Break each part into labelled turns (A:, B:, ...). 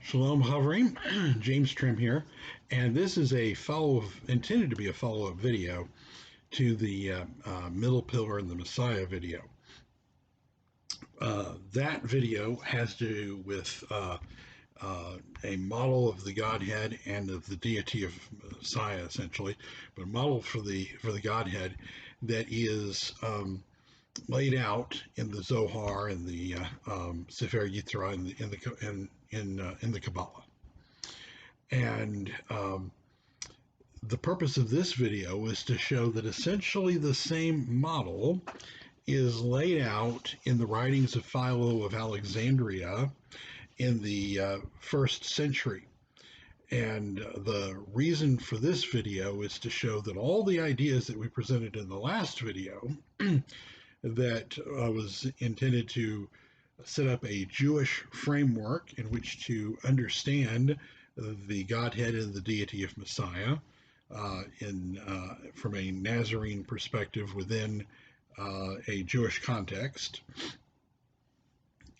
A: Shalom hovering, James Trim here, and this is a intended to be a follow-up video to the Middle Pillar and the Messiah video. That video has to do with a model of the Godhead and of the deity of Messiah, essentially, but a model for the Godhead that is laid out in the Zohar and the Sefer Yitzhak in the Kabbalah. And the purpose of this video is to show that essentially the same model is laid out in the writings of Philo of Alexandria in the first century. And the reason for this video is to show that all the ideas that we presented in the last video that was intended to set up a Jewish framework in which to understand the Godhead and the deity of Messiah from a Nazarene perspective within a Jewish context.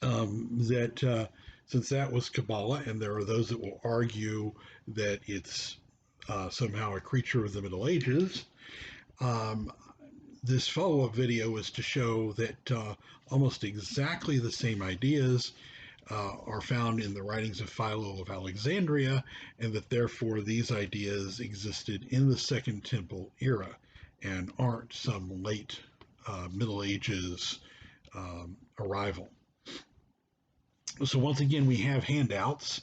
A: Since that was Kabbalah, and there are those that will argue that it's somehow a creature of the Middle Ages, this follow-up video is to show that almost exactly the same ideas are found in the writings of Philo of Alexandria, and that therefore these ideas existed in the Second Temple era and aren't some late Middle Ages arrival. So once again, we have handouts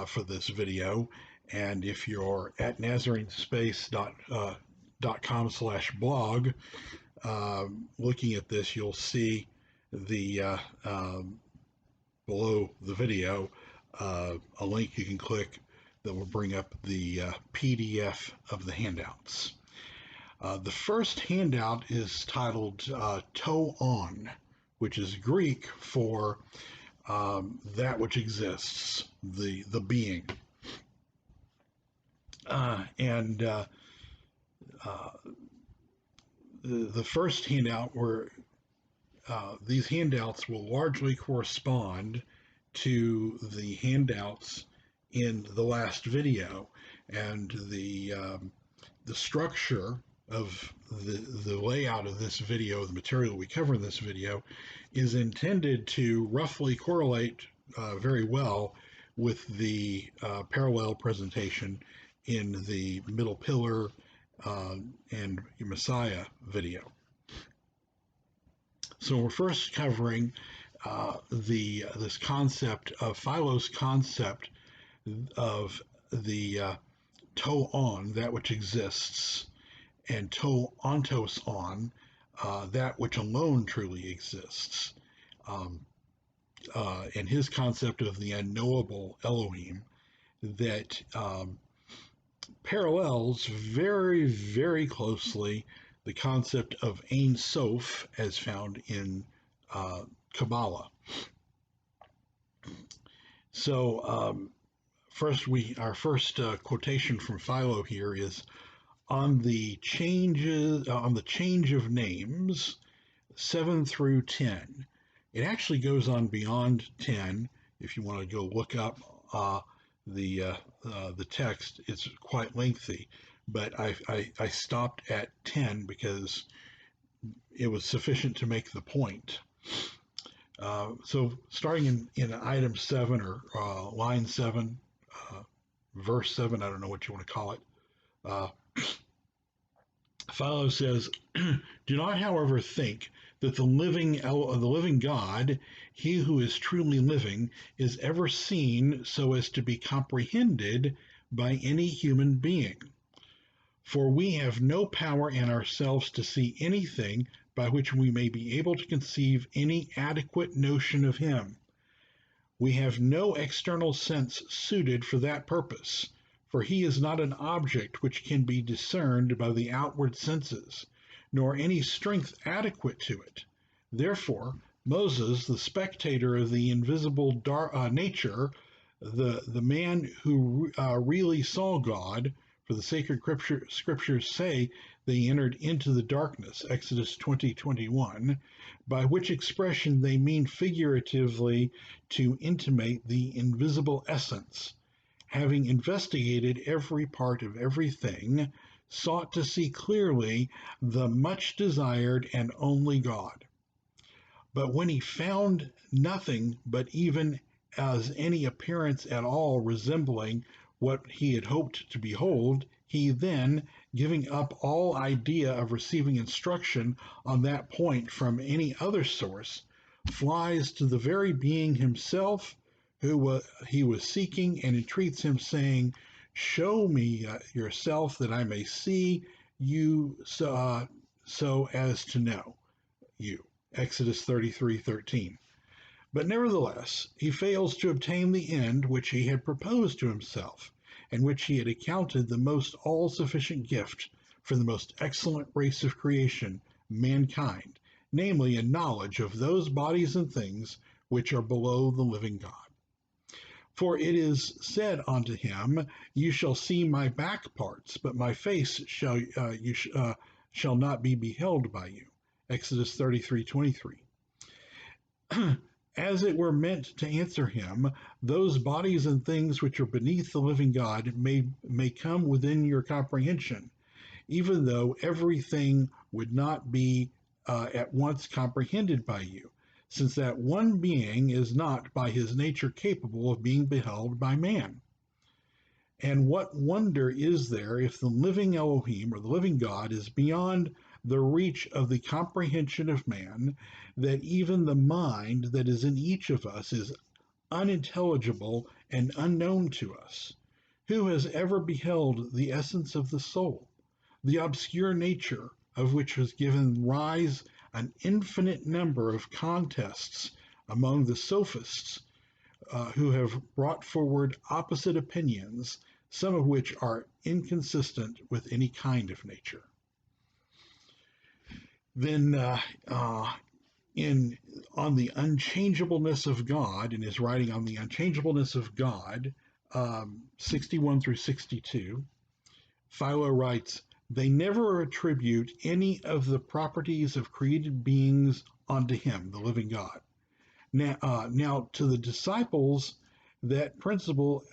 A: for this video, and if you're at nazarenespace.com/blog, looking at this, you'll see the below the video a link you can click that will bring up the PDF of the handouts. The first handout is titled "To On," which is Greek for that which exists, the being. The first handout these handouts will largely correspond to the handouts in the last video, and the structure of the layout of this video, the material we cover in this video, is intended to roughly correlate very well with the parallel presentation in the Middle Pillar and Messiah video. So we're first covering this concept of Philo's concept of the to on, that which exists, and to ontos on, that which alone truly exists, and his concept of the unknowable Elohim that parallels very, very closely the concept of Ein Sof as found in Kabbalah. So our first quotation from Philo here is on the change of names 7 through 10. It actually goes on beyond 10. If you want to go look up the text, it's quite lengthy, but I stopped at 10 because it was sufficient to make the point. So starting in item 7 or line 7, verse 7, I don't know what you want to call it. Philo says, "Do not, however, think that the living God, he who is truly living, is ever seen so as to be comprehended by any human being. For we have no power in ourselves to see anything by which we may be able to conceive any adequate notion of him. We have no external sense suited for that purpose, for he is not an object which can be discerned by the outward senses, nor any strength adequate to it. Therefore, Moses, the spectator of the invisible nature, the man who really saw God, for the sacred scriptures say they entered into the darkness, Exodus 20:21, by which expression they mean figuratively to intimate the invisible essence, having investigated every part of everything, sought to see clearly the much desired and only God. But when he found nothing but even as any appearance at all resembling what he had hoped to behold, he then, giving up all idea of receiving instruction on that point from any other source, flies to the very being himself he was seeking and entreats him, saying, "Show me yourself that I may see you so as to know you." Exodus 33:13. But nevertheless, he fails to obtain the end which he had proposed to himself, and which he had accounted the most all sufficient gift for the most excellent race of creation, mankind, namely a knowledge of those bodies and things which are below the living God. For it is said unto him, "You shall see my back parts, but my face shall not be beheld by you." Exodus 33:23. As it were meant to answer him, those bodies and things which are beneath the living God may come within your comprehension, even though everything would not be at once comprehended by you, since that one being is not by his nature capable of being beheld by man. And what wonder is there if the living Elohim, or the living God, is beyond the reach of the comprehension of man, that even the mind that is in each of us is unintelligible and unknown to us? Who has ever beheld the essence of the soul, the obscure nature of which has given rise an infinite number of contests among the sophists who have brought forward opposite opinions, some of which are inconsistent with any kind of nature? Then on the unchangeableness of God, in his writing on the unchangeableness of God, 61 through 62, Philo writes, "They never attribute any of the properties of created beings unto him, the living God." Now to the disciples, that principle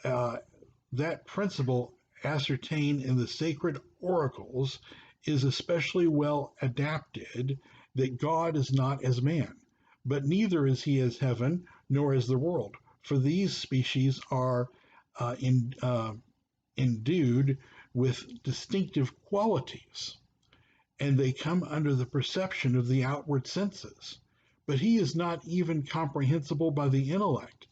A: ascertained in the sacred oracles is especially well adapted, that God is not as man, but neither is he as heaven, nor as the world. For these species are endued with distinctive qualities, and they come under the perception of the outward senses. But he is not even comprehensible by the intellect,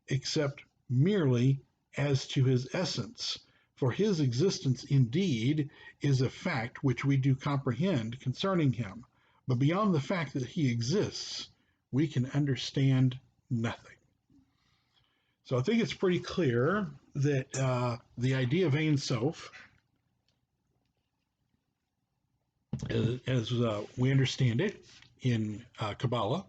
A: except merely as to his essence. For his existence indeed is a fact which we do comprehend concerning him, but beyond the fact that he exists, we can understand nothing. So I think it's pretty clear that the idea of Ein Sof, as we understand it in Kabbalah,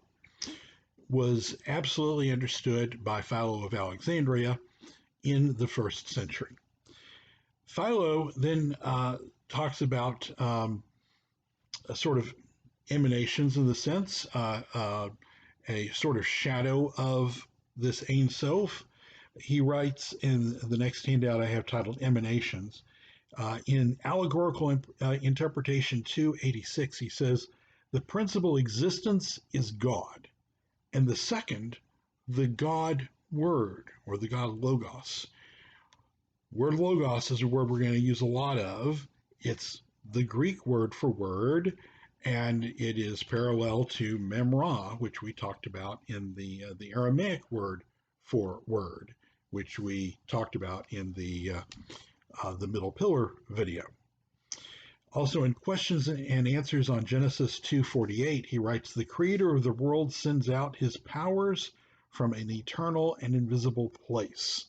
A: was absolutely understood by Philo of Alexandria in the first century. Philo then talks about a sort of emanations, in the sense, a sort of shadow of this Ein Sof. He writes in the next handout I have titled Emanations, in Allegorical Interpretation 286, he says, "The principal existence is God, and the second, the God Word, or the God Logos." Word Logos is a word we're going to use a lot of. It's the Greek word for word, and it is parallel to Memra, which we talked about in the Aramaic word for word, which we talked about in the Middle Pillar video. Also, in Questions and Answers on Genesis 2:48, he writes, "The creator of the world sends out his powers from an eternal and invisible place."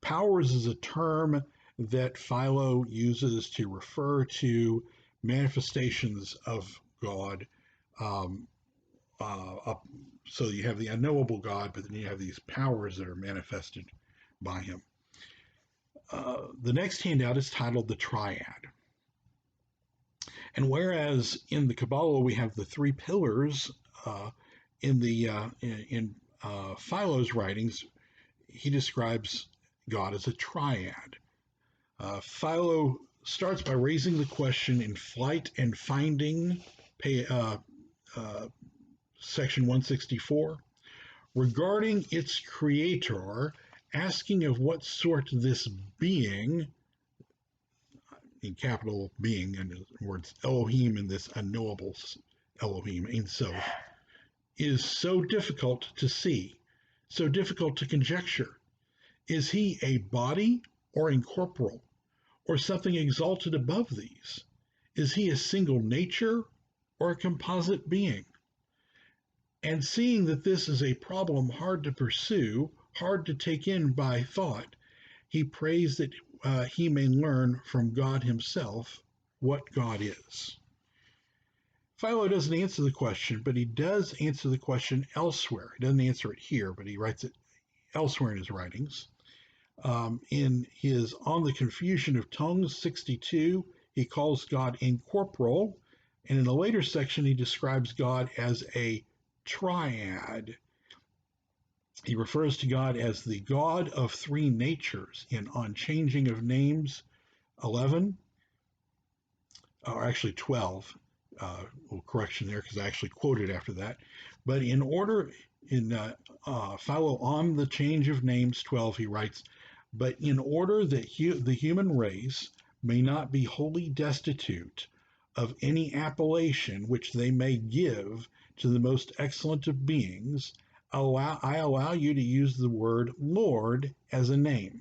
A: Powers is a term that Philo uses to refer to manifestations of God. So you have the unknowable God, but then you have these powers that are manifested by him. The next handout is titled The Triad. And whereas in the Kabbalah we have the three pillars, in Philo's writings, he describes God as a triad. Philo starts by raising the question in Flight and Finding, uh, section 164, regarding its creator, asking of what sort this being, in capital being, in other words, Elohim in this unknowable Elohim, Ein Sof, is so difficult to see, so difficult to conjecture. Is he a body or incorporeal, or something exalted above these? Is he a single nature or a composite being? And seeing that this is a problem hard to pursue, hard to take in by thought, he prays that he may learn from God himself what God is. Philo doesn't answer the question, but he does answer the question elsewhere. He doesn't answer it here, but he writes it elsewhere in his writings. In his On the Confusion of Tongues 62, he calls God incorporeal, and in a later section, he describes God as a triad. He refers to God as the God of three natures in On Changing of Names 11, or actually 12. Little correction there because I actually quoted after that. But in Philo on the Change of Names 12, he writes, but in order that the human race may not be wholly destitute of any appellation which they may give to the most excellent of beings, I allow you to use the word Lord as a name.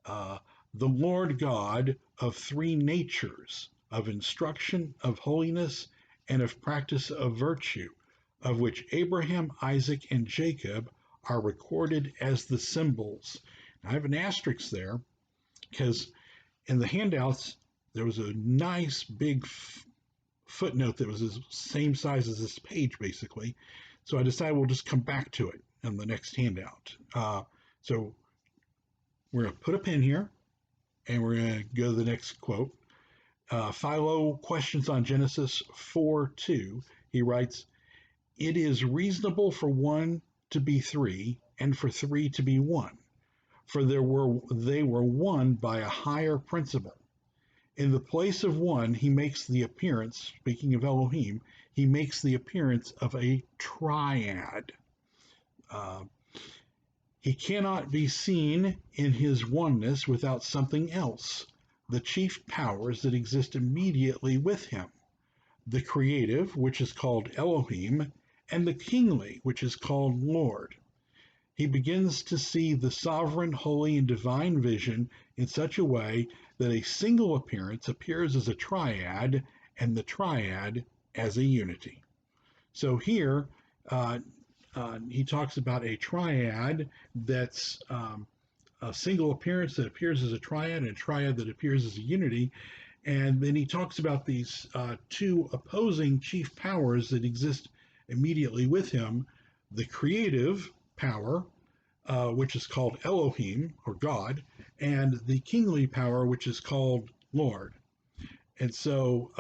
A: The Lord God of three natures, of instruction, of holiness, and of practice of virtue, of which Abraham, Isaac, and Jacob are recorded as the symbols. Now, I have an asterisk there because in the handouts there was a nice big footnote that was the same size as this page basically. So I decided we'll just come back to it in the next handout. So we're going to put a pin here and we're going to go to the next quote. Philo questions on Genesis 4:2. He writes, it is reasonable for one to be three and for three to be one, for they were one by a higher principle. In the place of one, he makes the appearance, speaking of Elohim, he makes the appearance of a triad. He cannot be seen in his oneness without something else, the chief powers that exist immediately with him, the creative, which is called Elohim, and the kingly, which is called Lord. He begins to see the sovereign, holy, and divine vision in such a way that a single appearance appears as a triad and the triad as a unity. So here, he talks about a triad that's a single appearance that appears as a triad and a triad that appears as a unity. And then he talks about these two opposing chief powers that exist immediately with him, the creative power, which is called Elohim, or God, and the kingly power, which is called Lord. And so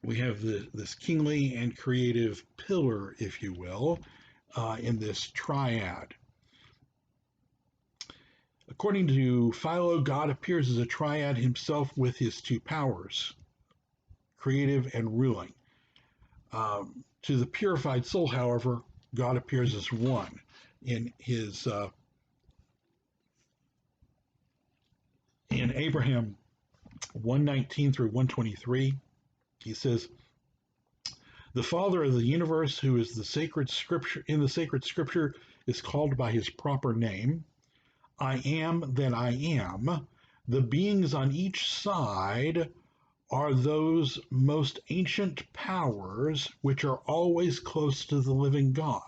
A: we have this kingly and creative pillar, if you will, in this triad. According to Philo, God appears as a triad himself with his two powers, creative and ruling. To the purified soul, however, God appears as one in his in Abraham 1:19 through 1:23. He says, the Father of the universe, who is the sacred scripture in the sacred scripture, is called by his proper name. I am that I am. The beings on each side are those most ancient powers which are always close to the living God,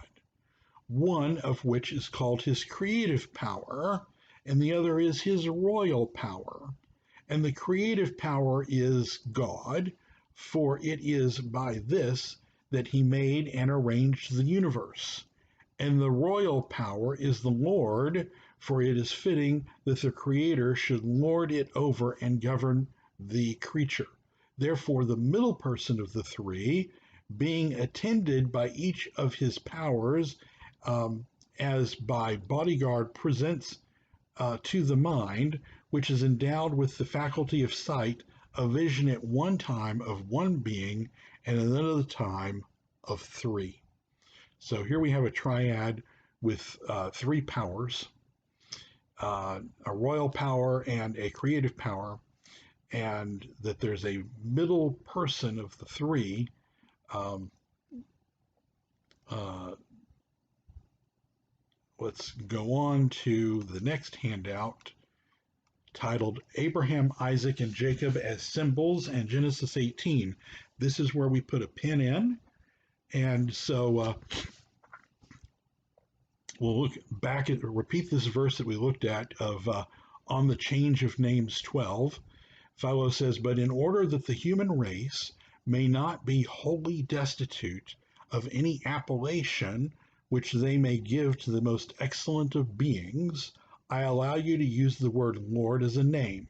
A: one of which is called his creative power, and the other is his royal power. And the creative power is God, for it is by this that he made and arranged the universe. And the royal power is the Lord, for it is fitting that the Creator should lord it over and govern the creature. Therefore, the middle person of the three, being attended by each of his powers, as by bodyguard, presents to the mind, which is endowed with the faculty of sight, a vision at one time of one being and another time of three. So here we have a triad with three powers, a royal power and a creative power, and that there's a middle person of the three. Um, uh, let's go on to the next handout titled Abraham, Isaac, and Jacob as Symbols and Genesis 18. This is where we put a pin in. And so we'll look back at, repeat this verse that we looked at of on the change of names 12. Philo says, but in order that the human race may not be wholly destitute of any appellation which they may give to the most excellent of beings, I allow you to use the word Lord as a name,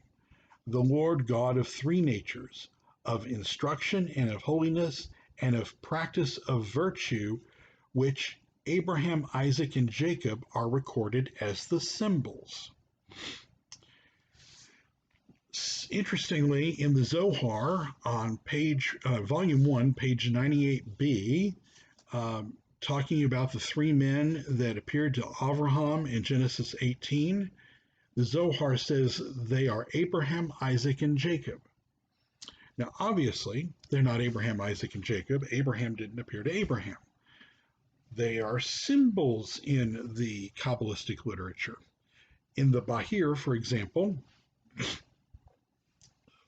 A: the Lord God of three natures, of instruction and of holiness and of practice of virtue, which Abraham, Isaac, and Jacob are recorded as the symbols. Interestingly, in the Zohar on volume 1, page 98b, talking about the three men that appeared to Abraham in Genesis 18, the Zohar says they are Abraham, Isaac, and Jacob. Now, obviously, they're not Abraham, Isaac, and Jacob. Abraham didn't appear to Abraham. They are symbols in the Kabbalistic literature. In the Bahir, for example,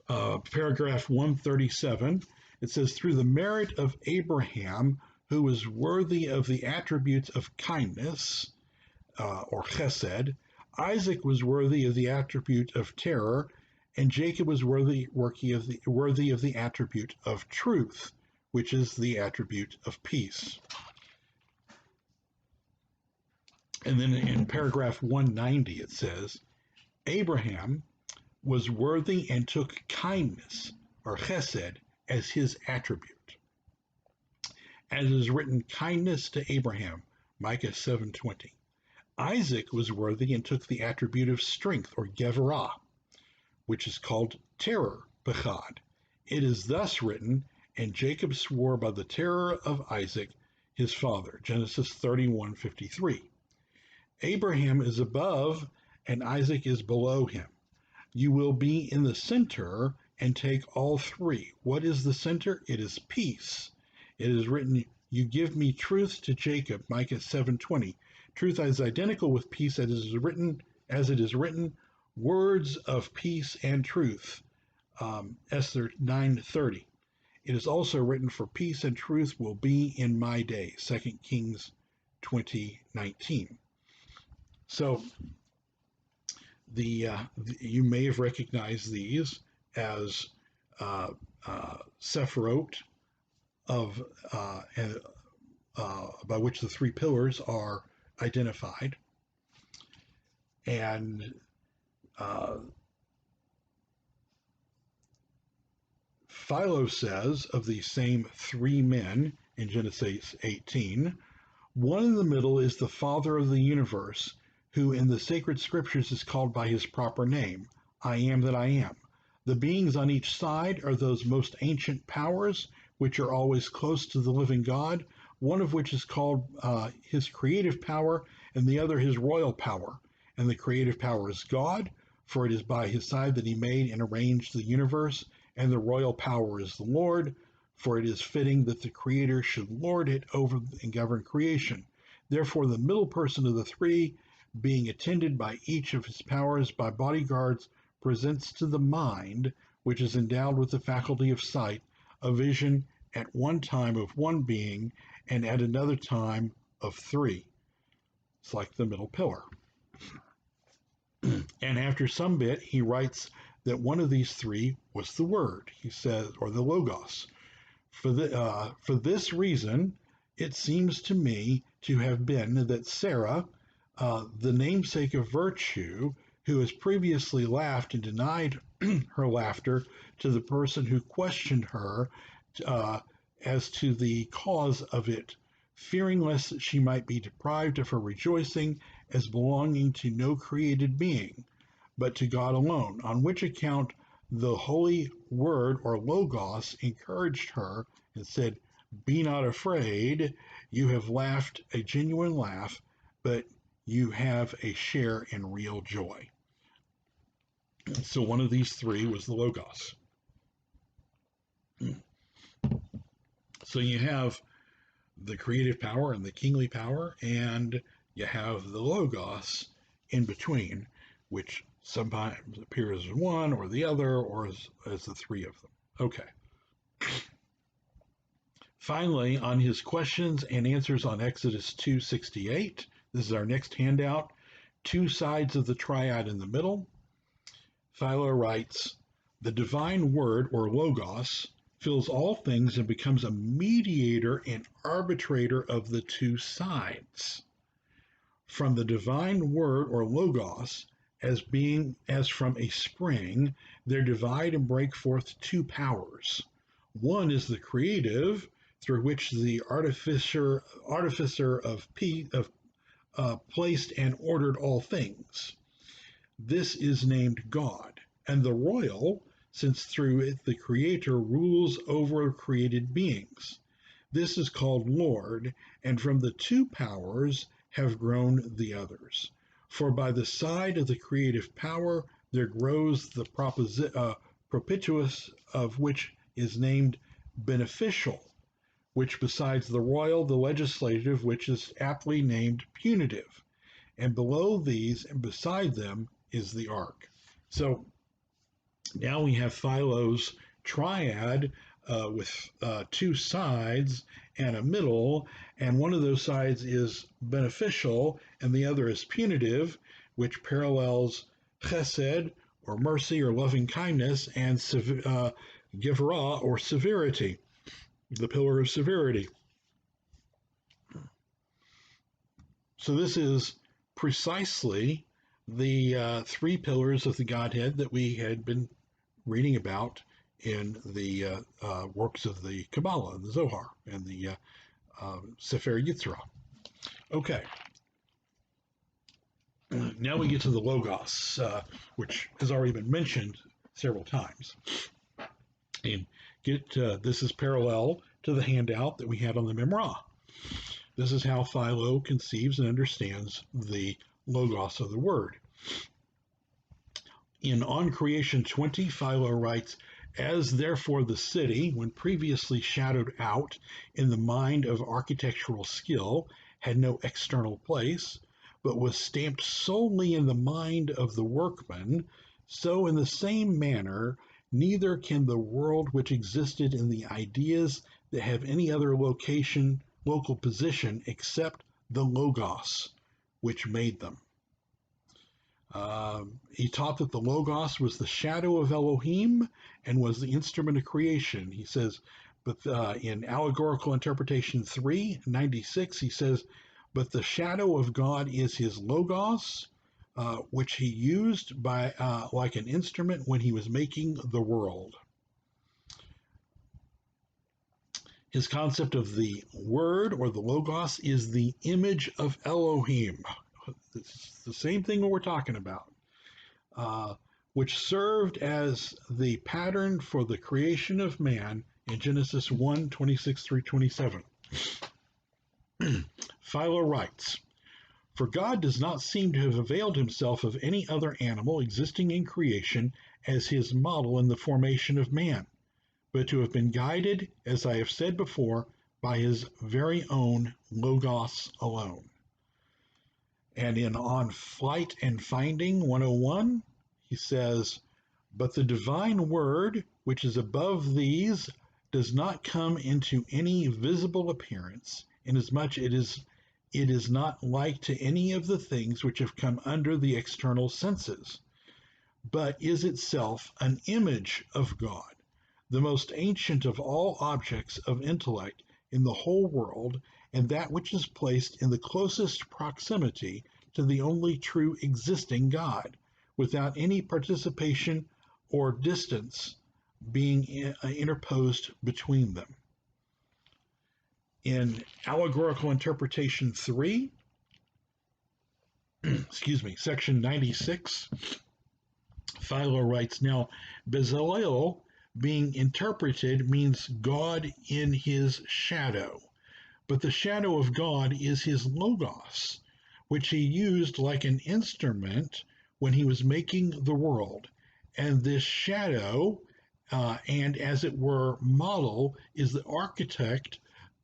A: paragraph 137, it says, through the merit of Abraham, who was worthy of the attributes of kindness, or chesed, Isaac was worthy of the attribute of terror, and Jacob was worthy of the attribute of truth, which is the attribute of peace. And then in paragraph 190, it says, Abraham was worthy and took kindness, or chesed, as his attribute. As is written, kindness to Abraham, Micah 7:20. Isaac was worthy and took the attribute of strength, or gevarah, which is called terror, pechad. It is thus written, and Jacob swore by the terror of Isaac, his father, Genesis 31:53. Abraham is above and Isaac is below him. You will be in the center and take all three. What is the center? It is peace. It is written, you give me truth to Jacob, Micah 7:20. Truth is identical with peace as it is written, words of peace and truth, Esther 9:30. It is also written, for peace and truth will be in my day, 2 Kings 20:19. So you may have recognized these as Sephirot of by which the three pillars are identified, and Philo says of these same three men in Genesis 18, one in the middle is the Father of the universe, who in the sacred scriptures is called by his proper name, I am that I am. The beings on each side are those most ancient powers, which are always close to the living God, one of which is called his creative power, and the other his royal power. And the creative power is God, for it is by his side that he made and arranged the universe, and the royal power is the Lord, for it is fitting that the Creator should lord it over and govern creation. Therefore, the middle person of the three, being attended by each of his powers by bodyguards, presents to the mind, which is endowed with the faculty of sight, a vision at one time of one being and at another time of three. It's like the middle pillar. And after some bit, he writes that one of these three was the Word, he says, or the Logos. For this reason, It seems to me to have been that Sarah, the namesake of virtue, who has previously laughed and denied her laughter to the person who questioned her uh, as to the cause of it, fearing lest she might be deprived of her rejoicing as belonging to no created being, but to God alone, on which account the holy word or logos encouraged her and said, "Be not afraid, you have laughed a genuine laugh, but you have a share in real joy." So one of these three was the logos. So you have the creative power and the kingly power, and you have the logos in between, which sometimes appears as one or the other or as the three of them. Okay. Finally, on his questions and answers on Exodus 2:68, this is our next handout, two sides of the triad in the middle. Philo writes, "The divine word or logos fills all things and becomes a mediator and arbitrator of the two sides. From the divine word or logos, as from a spring, there divide and break forth two powers. One is the creative, through which the artificer of peace placed and ordered all things. This is named God, and the royal, since through it the Creator rules over created beings. This is called Lord, and from the two powers have grown the others. For by the side of the creative power there grows the propitious, of which is named beneficial, which besides the royal, the legislative, which is aptly named punitive. And below these and beside them is the ark." So now we have Philo's triad with two sides and a middle, and one of those sides is beneficial and the other is punitive, which parallels chesed or mercy or loving kindness and gevurah or severity, the pillar of severity. So this is precisely the three pillars of the Godhead that we had been reading about in the works of the Kabbalah, the Zohar, and the Sefer Yitzrah. Okay, now we get to the Logos, which has already been mentioned several times. And this is parallel to the handout that we had on the Memrah. This is how Philo conceives and understands the Logos of the Word. In On Creation 20, Philo writes, "As therefore the city, when previously shadowed out in the mind of architectural skill, had no external place, but was stamped solely in the mind of the workman, so in the same manner neither can the world which existed in the ideas that have any other local position, except the Logos, which made them." He taught that the Logos was the shadow of Elohim and was the instrument of creation. He says, but in Allegorical Interpretation 3:96, he says, "But the shadow of God is his Logos, which he used by like an instrument when he was making the world." His concept of the word or the Logos is the image of Elohim. It's the same thing we're talking about, which served as the pattern for the creation of man in Genesis 1:26 through 27. Philo writes, "For God does not seem to have availed himself of any other animal existing in creation as his model in the formation of man, but to have been guided, as I have said before, by his very own Logos alone." And in On Flight and Finding 101, he says, "But the divine word, which is above these, does not come into any visible appearance, inasmuch it is not like to any of the things which have come under the external senses, but is itself an image of God, the most ancient of all objects of intellect in the whole world, and that which is placed in the closest proximity to the only true existing God, without any participation or distance being interposed between them. In Allegorical Interpretation 3, section 96, Philo writes, now, Bezalel being interpreted means God in his shadow, but the shadow of God is his logos, which he used like an instrument when he was making the world. And this shadow, and as it were, model, is the archetype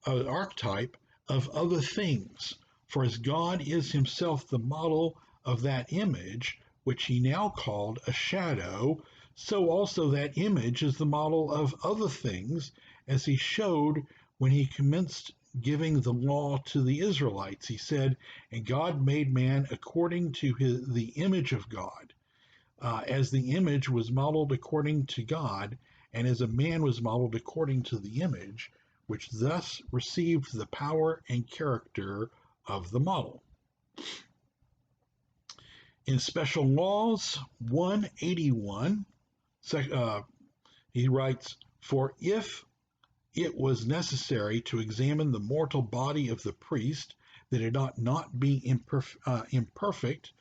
A: of other things. For as God is himself the model of that image, which he now called a shadow, so also that image is the model of other things, as he showed when he commenced giving the law to the Israelites. He said, and God made man according to the image of God, as the image was modeled according to God, and as a man was modeled according to the image, which thus received the power and character of the model. In Special Laws 181, he writes, for if it was necessary to examine the mortal body of the priest, that it ought not be imperfect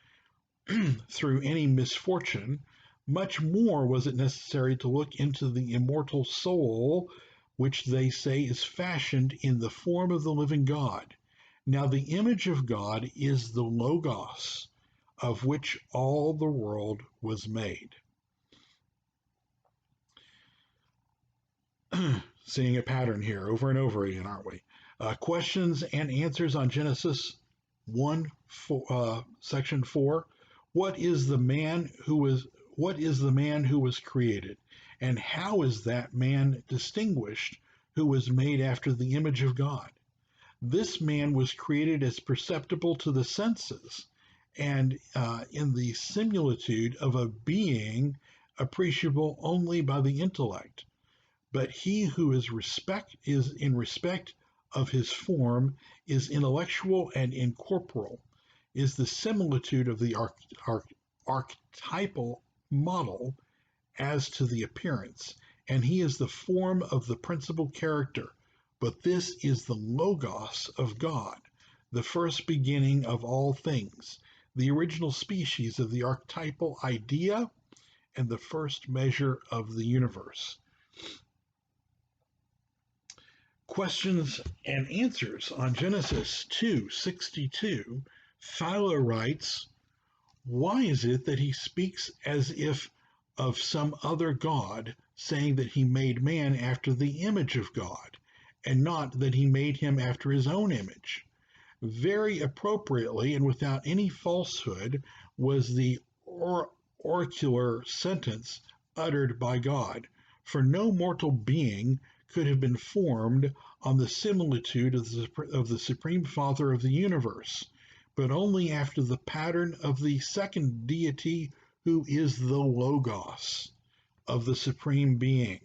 A: through any misfortune, much more was it necessary to look into the immortal soul, which they say is fashioned in the form of the living God. Now the image of God is the Logos, of which all the world was made. Seeing a pattern here over and over again, aren't we? Questions and answers on Genesis 1, section 4. What is the man who was created, and how is that man distinguished who was made after the image of God? This man was created as perceptible to the senses, and in the similitude of a being appreciable only by the intellect. But he who is in respect of his form is intellectual and incorporeal, is the similitude of the archetypal model as to the appearance, and he is the form of the principal character. But this is the Logos of God, the first beginning of all things, the original species of the archetypal idea, and the first measure of the universe. Questions and answers on Genesis 2:62. Philo writes, why is it that he speaks as if of some other God, saying that he made man after the image of God, and not that he made him after his own image? Very appropriately and without any falsehood was the oracular sentence uttered by God, for no mortal being could have been formed on the similitude of the Supreme Father of the universe, but only after the pattern of the second deity, who is the Logos of the Supreme Being.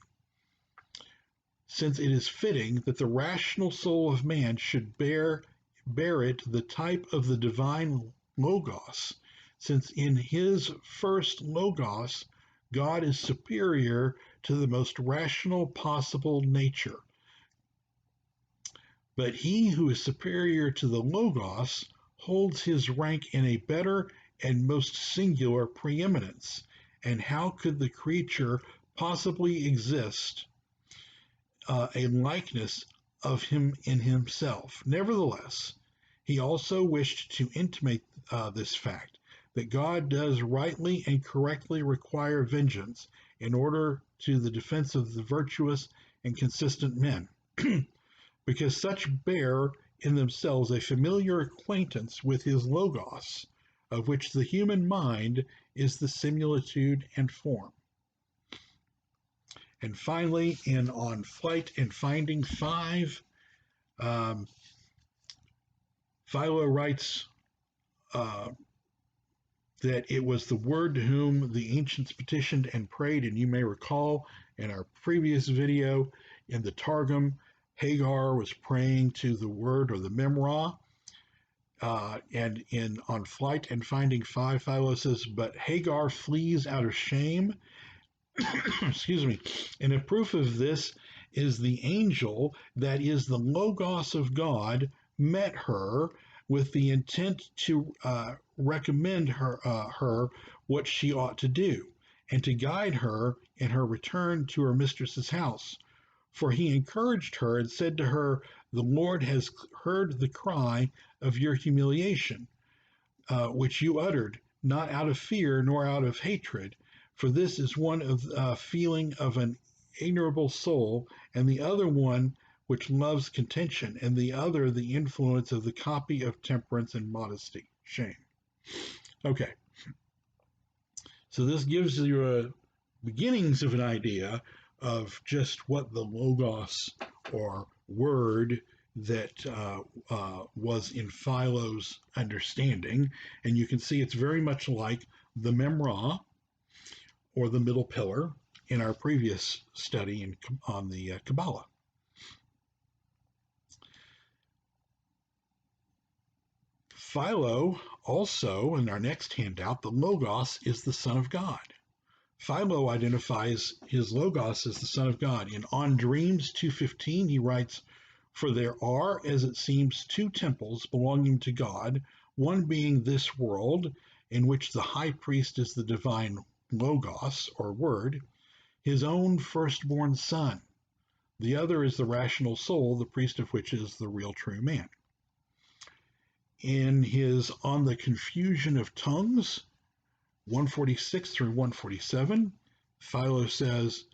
A: Since it is fitting that the rational soul of man should bear it the type of the divine Logos, since in his first Logos, God is superior to the most rational possible nature. But he who is superior to the Logos holds his rank in a better and most singular preeminence. And how could the creature possibly exist a likeness of him in himself? Nevertheless, he also wished to intimate this fact, that God does rightly and correctly require vengeance in order to the defense of the virtuous and consistent men, because such bear in themselves a familiar acquaintance with his Logos, of which the human mind is the similitude and form. And finally, in On Flight and Finding 5, Philo writes that it was the Word to whom the ancients petitioned and prayed, and you may recall in our previous video in the Targum, Hagar was praying to the word or the Memra. And in On Flight and Finding Five, Philo says, but Hagar flees out of shame. Excuse me. And a proof of this is the angel that is the Logos of God met her with the intent to recommend her what she ought to do and to guide her in her return to her mistress's house. For he encouraged her and said to her, the Lord has heard the cry of your humiliation, which you uttered, not out of fear nor out of hatred. For this is one of feeling of an ignorable soul, and the other one which loves contention, and the other the influence of the copy of temperance and modesty, shame. Okay, so this gives you a beginnings of an idea of just what the Logos or word that was in Philo's understanding. And you can see it's very much like the Memra or the middle pillar in our previous study on the Kabbalah. Philo also, in our next handout, the Logos is the Son of God. Philo identifies his Logos as the Son of God. In On Dreams 2:15, he writes, for there are, as it seems, two temples belonging to God, one being this world, in which the high priest is the divine Logos, or Word, his own firstborn son. The other is the rational soul, the priest of which is the real true man. In his On the Confusion of Tongues, 146 through 147, Philo says,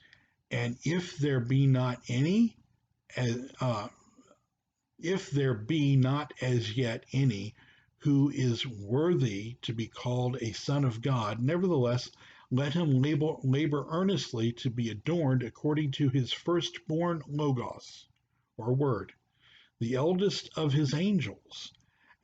A: and if there be not as yet any who is worthy to be called a son of God, nevertheless let him labor earnestly to be adorned according to his firstborn Logos, or Word, the eldest of his angels,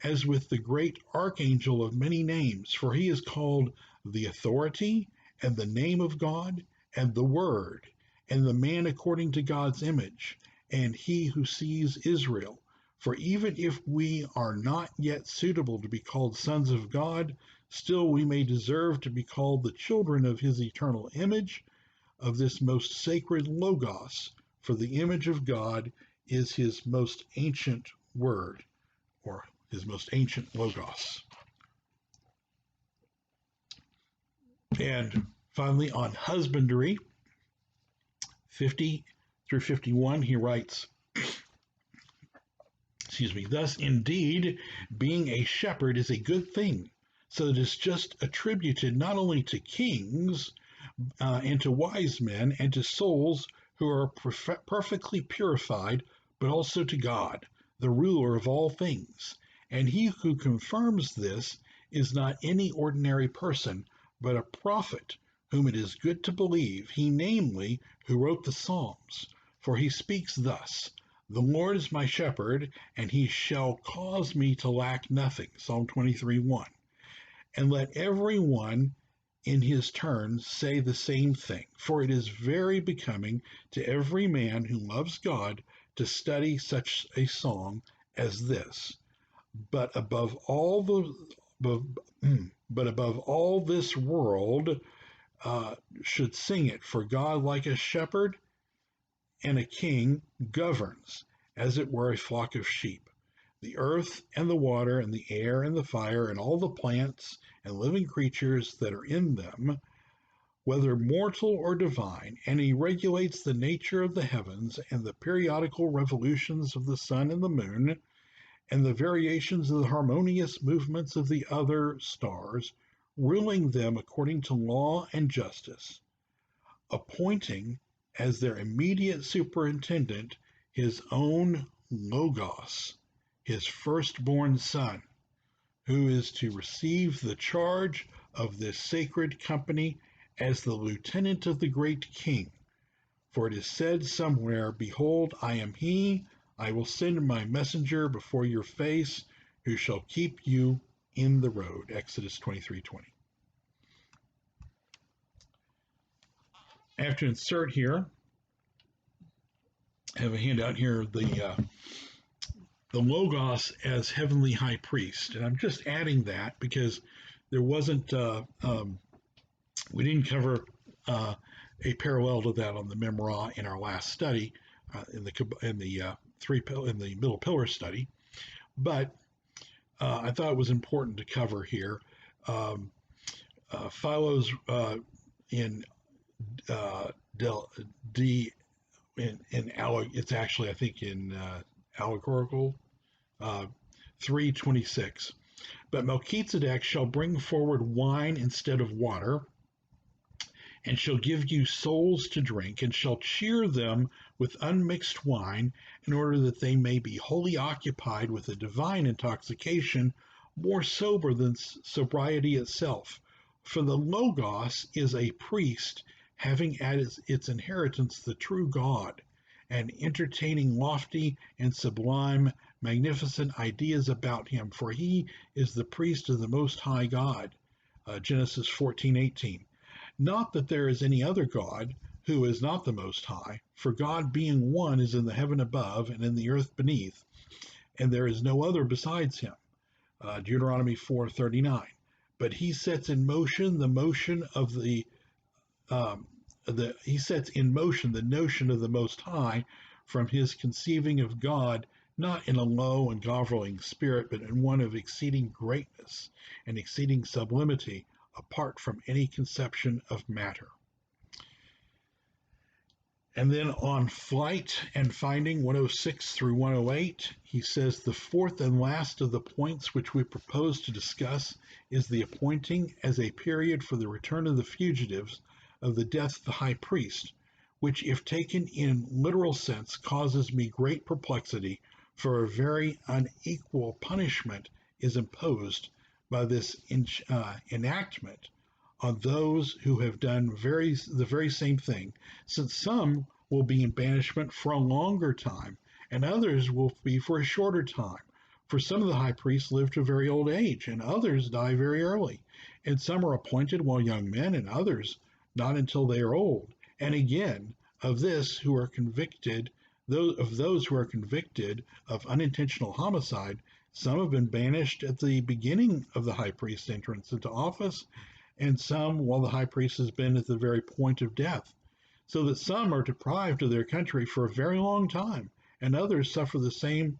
A: as with the great archangel of many names, for he is called the authority and the name of God and the Word and the man according to God's image and he who sees Israel. For even if we are not yet suitable to be called sons of God, still we may deserve to be called the children of his eternal image, of this most sacred Logos, for the image of God is his most ancient word, or his most ancient Logos. And finally, on husbandry, 50 through 51, he writes, thus indeed, being a shepherd is a good thing, so that it's just attributed not only to kings and to wise men and to souls who are perfectly purified, but also to God, the ruler of all things. And he who confirms this is not any ordinary person, but a prophet, whom it is good to believe, he namely who wrote the Psalms. For he speaks thus, the Lord is my shepherd, and he shall cause me to lack nothing, Psalm 23:1. And let everyone in his turn say the same thing, for it is very becoming to every man who loves God to study such a song as this. But above all this world should sing it, for God, like a shepherd and a king, governs, as it were a flock of sheep, the earth and the water and the air and the fire and all the plants and living creatures that are in them, whether mortal or divine, and he regulates the nature of the heavens and the periodical revolutions of the sun and the moon, and the variations of the harmonious movements of the other stars, ruling them according to law and justice, appointing as their immediate superintendent his own Logos, his firstborn son, who is to receive the charge of this sacred company as the lieutenant of the great king. For it is said somewhere, behold, I am he, I will send my messenger before your face, who shall keep you in the road. Exodus 23:20. I have to insert here have a handout here, the Logos as heavenly high priest. And I'm just adding that because there wasn't, we didn't cover a parallel to that on the Memra in our last study, in the middle pillar study. But I thought it was important to cover here. Philo's in Del, D it's actually, I think, in allegorical 3:26. But Melchizedek shall bring forward wine instead of water, and shall give you souls to drink, and shall cheer them with unmixed wine, in order that they may be wholly occupied with a divine intoxication, more sober than sobriety itself. For the Logos is a priest, having as its inheritance the true God, and entertaining lofty and sublime, magnificent ideas about him, for he is the priest of the Most High God. Genesis 14:18. Not that there is any other God who is not the Most High, for God being one is in the heaven above and in the earth beneath, and there is no other besides him. Deuteronomy 4:39. But he sets in motion the notion of the Most High from his conceiving of God, not in a low and groveling spirit, but in one of exceeding greatness and exceeding sublimity, apart from any conception of matter. And then on flight and finding 106 through 108, he says the fourth and last of the points which we propose to discuss is the appointing as a period for the return of the fugitives of the death of the high priest, which if taken in literal sense causes me great perplexity, for a very unequal punishment is imposed by this enactment on those who have done the very same thing, since some will be in banishment for a longer time, and others will be for a shorter time. For some of the high priests live to a very old age, and others die very early, and some are appointed while young men, and others not until they are old. And again, of those who are convicted of unintentional homicide, some have been banished at the beginning of the high priest's entrance into office, and some while the high priest has been at the very point of death, so that some are deprived of their country for a very long time, and others suffer the same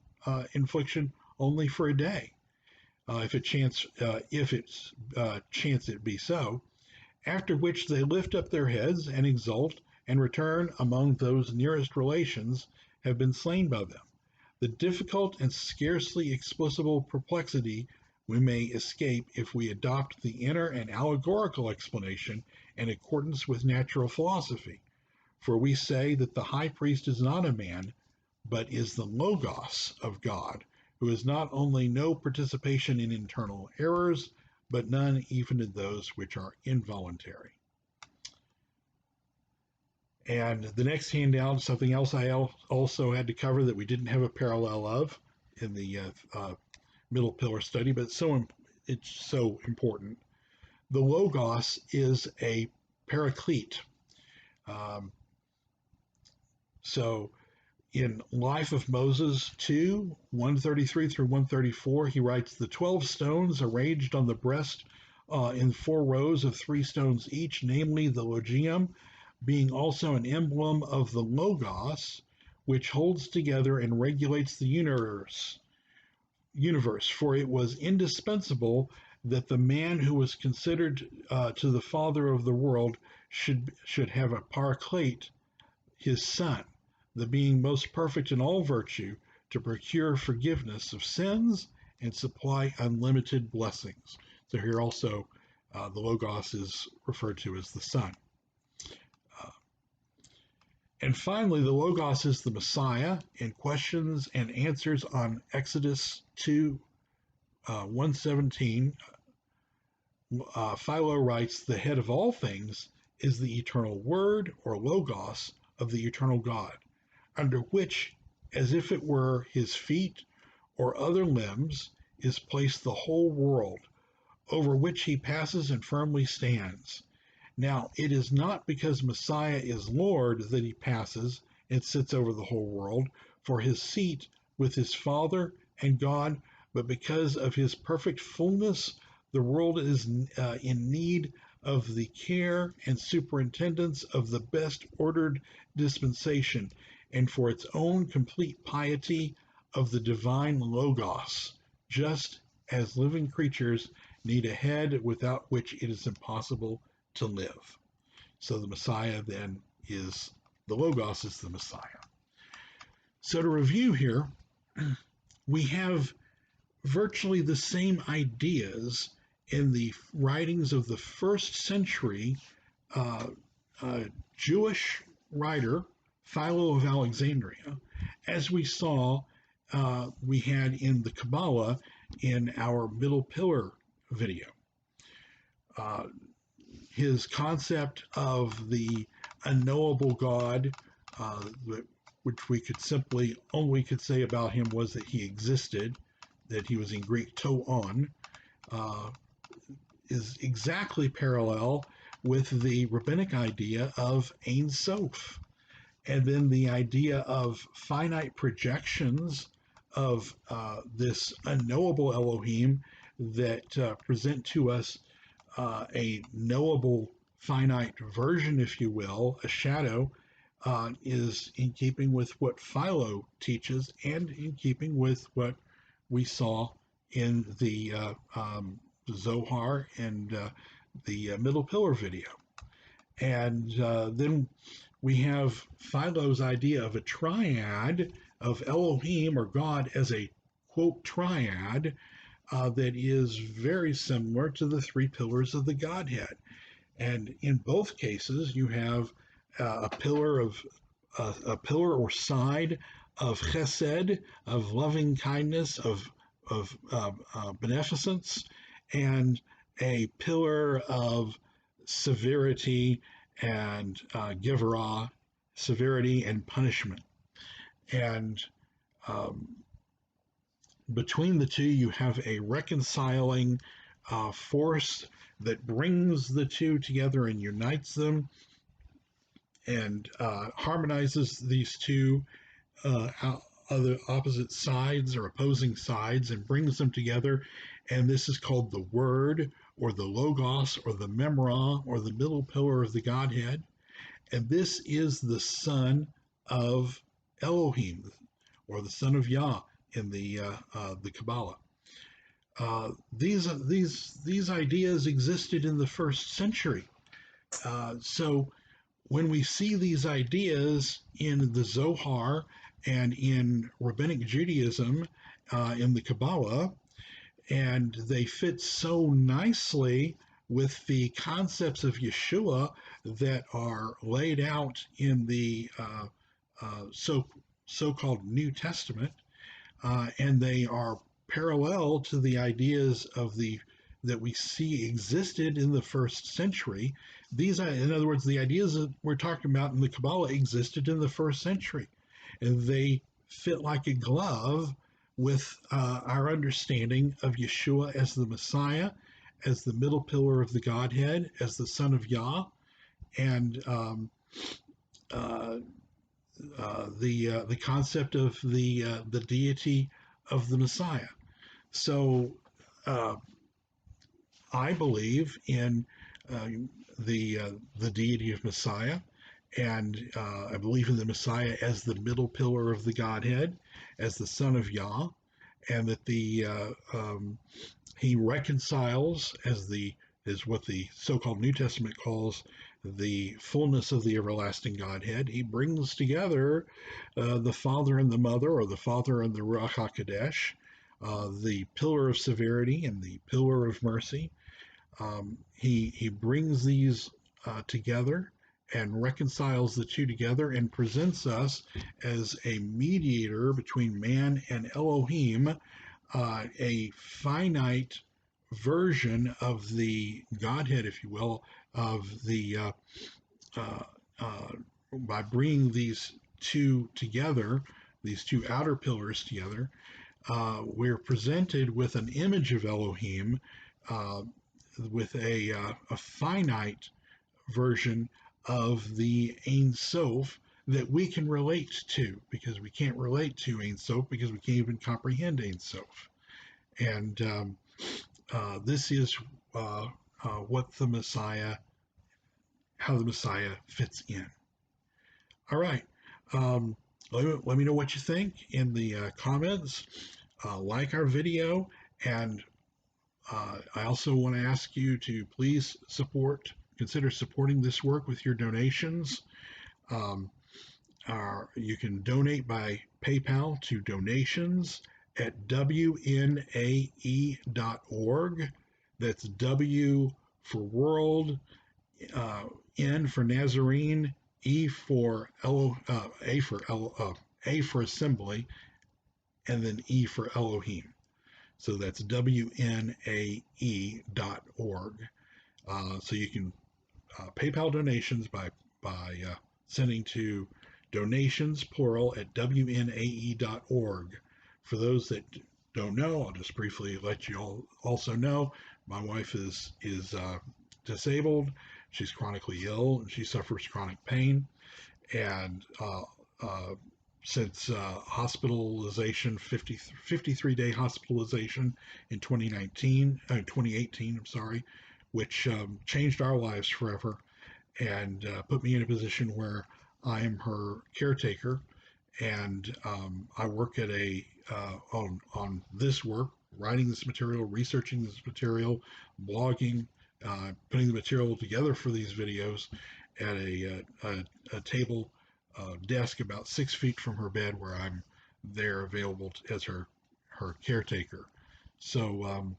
A: infliction only for a day, if it chance it be so, after which they lift up their heads and exult and return among those nearest relations have been slain by them. The difficult and scarcely explicable perplexity we may escape if we adopt the inner and allegorical explanation in accordance with natural philosophy. For we say that the high priest is not a man, but is the Logos of God, who has not only no participation in internal errors, but none even in those which are involuntary. And the next handout, something else I also had to cover that we didn't have a parallel of in the middle pillar study, but it's so important. The Logos is a paraclete. So in Life of Moses 2, 133 through 134, he writes, the 12 stones arranged on the breast in 4 rows of 3 stones each, namely the logium, being also an emblem of the Logos, which holds together and regulates the universe. For it was indispensable that the man who was considered to the father of the world should have a paraclete, his son, the being most perfect in all virtue, to procure forgiveness of sins and supply unlimited blessings. So here also the Logos is referred to as the Son. And finally, the Logos is the Messiah. In questions and answers on Exodus 2, 117, Philo writes, the head of all things is the eternal word or Logos of the eternal God, under which, as if it were his feet or other limbs, is placed the whole world, over which he passes and firmly stands. Now, it is not because Messiah is Lord that he passes and sits over the whole world, for his seat with his Father and God, but because of his perfect fullness, the world is in need of the care and superintendence of the best ordered dispensation, and for its own complete piety of the divine Logos, just as living creatures need a head without which it is impossible to live. So the Messiah then is the Logos, is the Messiah. So to review here, we have virtually the same ideas in the writings of the first century uh, Jewish writer Philo of Alexandria, as we saw we had in the Kabbalah in our middle pillar video. Uh, his concept of the unknowable God, uh, which we could simply, all we could say about him was that he existed, that he was in Greek toon, uh, is exactly parallel with the rabbinic idea of Ein Sof. And then the idea of finite projections of this unknowable Elohim that present to us a knowable finite version, if you will, a shadow, is in keeping with what Philo teaches and in keeping with what we saw in the Zohar and the Middle Pillar video. And then we have Philo's idea of a triad of Elohim or God as a quote triad that is very similar to the three pillars of the Godhead. And in both cases, you have a pillar or side of chesed, of loving kindness, of beneficence, and a pillar of severity and giverah, severity and punishment. And between the two, you have a reconciling force that brings the two together and unites them and harmonizes these two other opposite sides or opposing sides and brings them together. And this is called the Word or the Logos or the Memra or the middle pillar of the Godhead. And this is the Son of Elohim or the Son of Yah in the Kabbalah. These ideas existed in the first century. So when we see these ideas in the Zohar and in Rabbinic Judaism, in the Kabbalah, and they fit so nicely with the concepts of Yeshua that are laid out in the so-called New Testament, and they are parallel to the ideas of the that we see existed in the first century. These, in other words, the ideas that we're talking about in the Kabbalah existed in the first century, and they fit like a glove with our understanding of Yeshua as the Messiah, as the middle pillar of the Godhead, as the Son of Yah, and the concept of the deity of the Messiah. So I believe in the deity of Messiah, and I believe in the Messiah as the middle pillar of the Godhead, as the Son of Yah, and that he reconciles as what the so-called New Testament calls the fullness of the everlasting Godhead. He brings together the Father and the Mother, or the Father and the Ruach HaKodesh, the pillar of severity and the pillar of mercy. He brings these together and reconciles the two together and presents us as a mediator between man and Elohim, a finite version of the Godhead, if you will, of the by bringing these two together, these two outer pillars together, we're presented with an image of Elohim, with a finite version of the Ein Sof that we can relate to, because we can't relate to Ein Sof because we can't even comprehend Ein Sof. And this is what the Messiah, how the Messiah fits in. All right. Um, let me know what you think in the comments. Like our video, and I also want to ask you to please consider supporting this work with your donations. Um, you can donate by PayPal to donations at wnae.org. That's W for world, N for Nazarene, E for A for assembly, and then E for Elohim. So that's wnae.org. So you can PayPal donations by sending to donations plural at wnae.org. For those that don't know, I'll just briefly let you all also know my wife is disabled. She's chronically ill and she suffers chronic pain. And uh, since hospitalization, 53-day hospitalization in 2018, I'm sorry, which changed our lives forever and put me in a position where I am her caretaker, and I work at on this work, writing this material, researching this material, blogging, putting the material together for these videos at a table desk about 6 feet from her bed, where I'm there available as her caretaker. So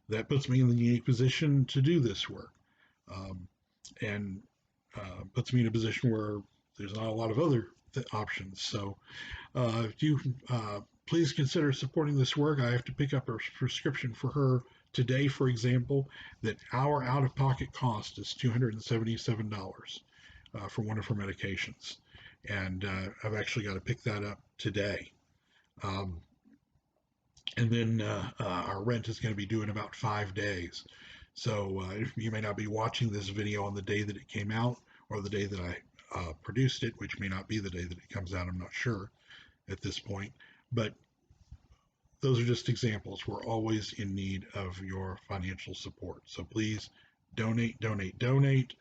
A: that puts me in the unique position to do this work. And puts me in a position where there's not a lot of other options. So if you please consider supporting this work. I have to pick up a prescription for her today, for example, that our out-of-pocket cost is $277 for one of her medications. And I've actually got to pick that up today. Um, and then our rent is going to be due in about 5 days. So you may not be watching this video on the day that it came out or the day that I produced it, which may not be the day that it comes out. I'm not sure at this point. But those are just examples. We're always in need of your financial support. So please donate, donate, donate.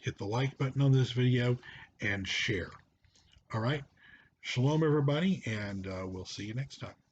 A: Hit the like button on this video and share. All right. Shalom, everybody, and we'll see you next time.